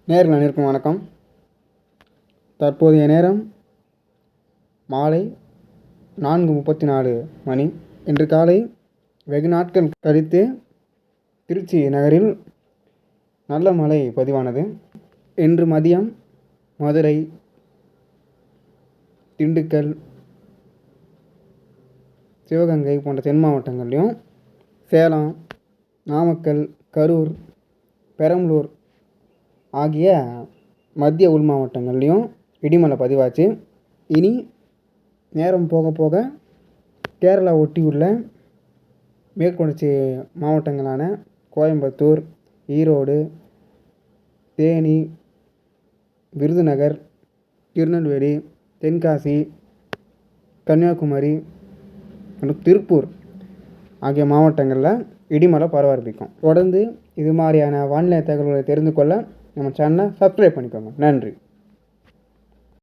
நேயர்கள் அனைவருக்கும் வணக்கம். தற்போதைய நேரம் மாலை 4:34 மணி. இன்று காலை வெகு நாட்கள் கழித்து திருச்சி நகரில் நல்ல மழை பதிவானது. இன்று மதியம் மதுரை, திண்டுக்கல், சிவகங்கை போன்ற தென் மாவட்டங்கள்லையும், சேலம், நாமக்கல், கரூர், பெரம்பலூர் ஆகிய மத்திய உள் மாவட்டங்கள்லேயும் இடிமழை பதிவாச்சு. இனி நேரம் போக போக கேரளா ஒட்டியுள்ள மேற்குத்தொடர்ச்சி மாவட்டங்களான கோயம்புத்தூர், ஈரோடு, தேனி, விருதுநகர், திருநெல்வேலி, தென்காசி, கன்னியாகுமரி மற்றும் திருப்பூர் ஆகிய மாவட்டங்களில் இடிமழை பரவ ஆரம்பிக்கும். தொடர்ந்து இது மாதிரியான வானிலை தகவல்களை தெரிந்து கொள்ள நம்ம சேனலை சப்ஸ்கிரைப் பண்ணிக்கோங்க. நன்றி.